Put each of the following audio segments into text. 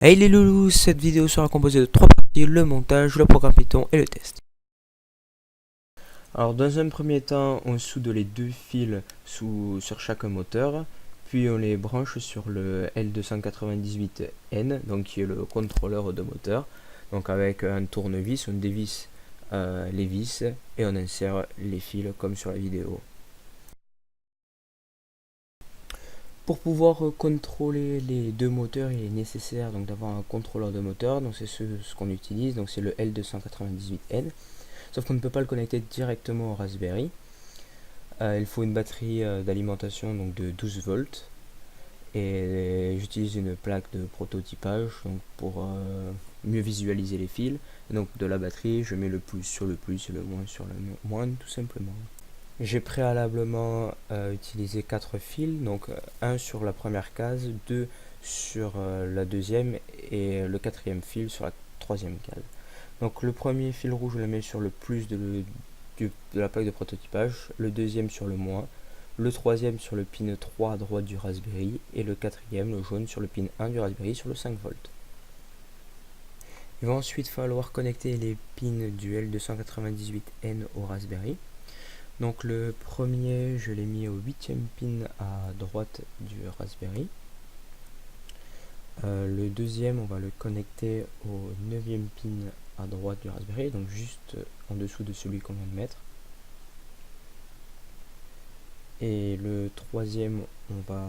Hey les loulous, cette vidéo sera composée de 3 parties, le montage, le programme Python et le test. Alors dans un premier temps, on soude les deux fils sur chaque moteur, puis on les branche sur le L298N, donc qui est le contrôleur de moteur. Donc avec un tournevis, on dévisse les vis et on insère les fils comme sur la vidéo. Pour pouvoir contrôler les deux moteurs, il est nécessaire donc d'avoir un contrôleur de moteur. Donc c'est ce qu'on utilise, donc c'est le L298N. Sauf qu'on ne peut pas le connecter directement au Raspberry. Il faut une batterie d'alimentation donc de 12 volts. Et j'utilise une plaque de prototypage donc pour mieux visualiser les fils. Et donc de la batterie, je mets le plus sur le plus et le moins sur le moins, tout simplement. J'ai préalablement utilisé 4 fils, donc un sur la première case, 2 sur la deuxième et le quatrième fil sur la troisième case. Donc le premier fil rouge, je le mets sur le plus de la plaque de prototypage, le deuxième sur le moins, le troisième sur le pin 3 à droite du Raspberry et le quatrième, le jaune, sur le pin 1 du Raspberry sur le 5 volts. Il va ensuite falloir connecter les pins du L298N au Raspberry. Donc le premier, je l'ai mis au 8e pin à droite du Raspberry. Le deuxième, on va le connecter au 9e pin à droite du Raspberry, donc juste en dessous de celui qu'on vient de mettre. Et le troisième, on va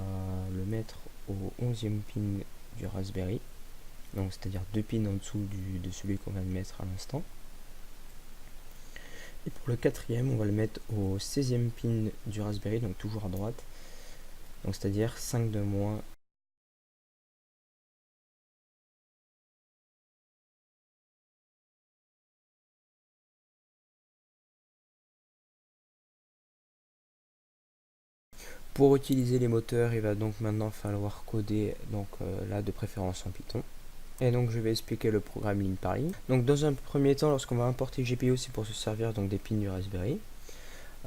le mettre au 11e pin du Raspberry, donc c'est-à-dire 2 pins en dessous de celui qu'on vient de mettre à l'instant. Et pour le quatrième, on va le mettre au 16e pin du Raspberry, donc toujours à droite, donc c'est-à-dire 5 de moins. Pour utiliser les moteurs, il va donc maintenant falloir coder là de préférence en Python. Et donc je vais expliquer le programme ligne par ligne. Donc dans un premier temps, lorsqu'on va importer GPIO, c'est pour se servir donc des pins du Raspberry.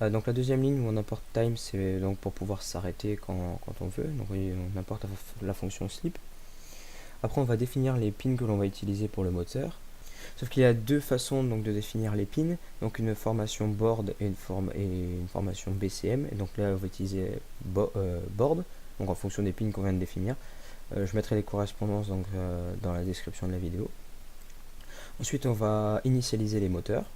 Donc la deuxième ligne où on importe time, c'est donc pour pouvoir s'arrêter quand on veut. Donc on importe la fonction sleep. Après on va définir les pins que l'on va utiliser pour le moteur. Sauf qu'il y a deux façons donc de définir les pins, donc une formation board et une formation BCM. Et donc là on va utiliser board, donc en fonction des pins qu'on vient de définir. Je mettrai les correspondances donc, dans la description de la vidéo. Ensuite on va initialiser les moteurs.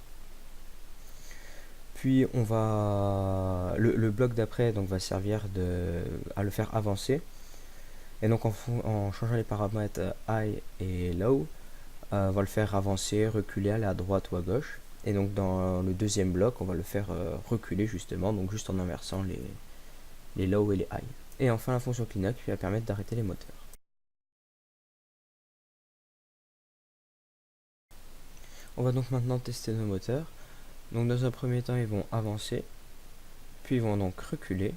Puis on va le bloc d'après donc va servir à le faire avancer. Et donc en changeant les paramètres high et low, on va le faire avancer, reculer, aller à droite ou à gauche. Et donc dans le deuxième bloc, on va le faire reculer justement, donc juste en inversant les low et les high. Et enfin la fonction cleanup qui va permettre d'arrêter les moteurs. On va donc maintenant tester nos moteurs. Donc dans un premier temps, ils vont avancer, puis ils vont donc reculer,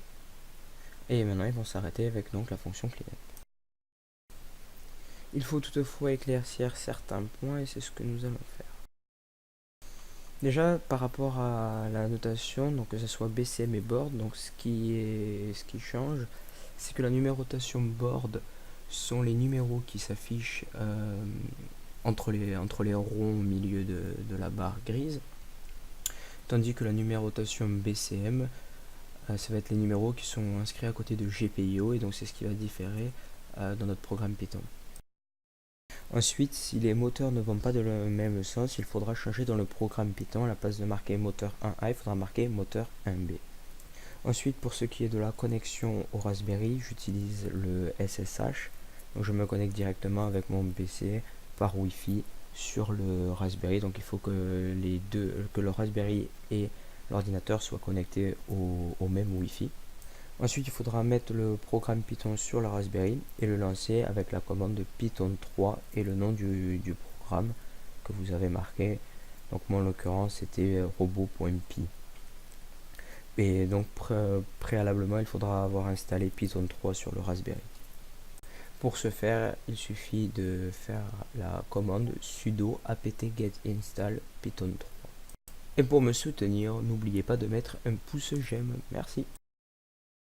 et maintenant ils vont s'arrêter avec donc la fonction cleanup. Il faut toutefois éclaircir certains points et c'est ce que nous allons faire. Déjà par rapport à la notation, donc que ce soit BCM et board, donc ce qui change, c'est que la numérotation board sont les numéros qui s'affichent entre les ronds au milieu de la barre grise, tandis que la numérotation BCM, ça va être les numéros qui sont inscrits à côté de GPIO, et donc c'est ce qui va différer dans notre programme Python. Ensuite, si les moteurs ne vont pas dans le même sens, il faudra changer dans le programme Python. À la place de marquer moteur 1A, il faudra marquer moteur 1B. Ensuite, pour ce qui est de la connexion au Raspberry, j'utilise le SSH. Donc je me connecte directement avec mon PC par Wi-Fi sur le Raspberry. Donc il faut que le Raspberry et l'ordinateur soient connectés au même Wi-Fi. Ensuite, il faudra mettre le programme Python sur la Raspberry et le lancer avec la commande de Python 3 et le nom du programme que vous avez marqué. Donc moi en l'occurrence c'était robot.py. Et donc préalablement il faudra avoir installé Python 3 sur le Raspberry. Pour ce faire, il suffit de faire la commande sudo apt-get install python 3. Et pour me soutenir, n'oubliez pas de mettre un pouce j'aime. Merci.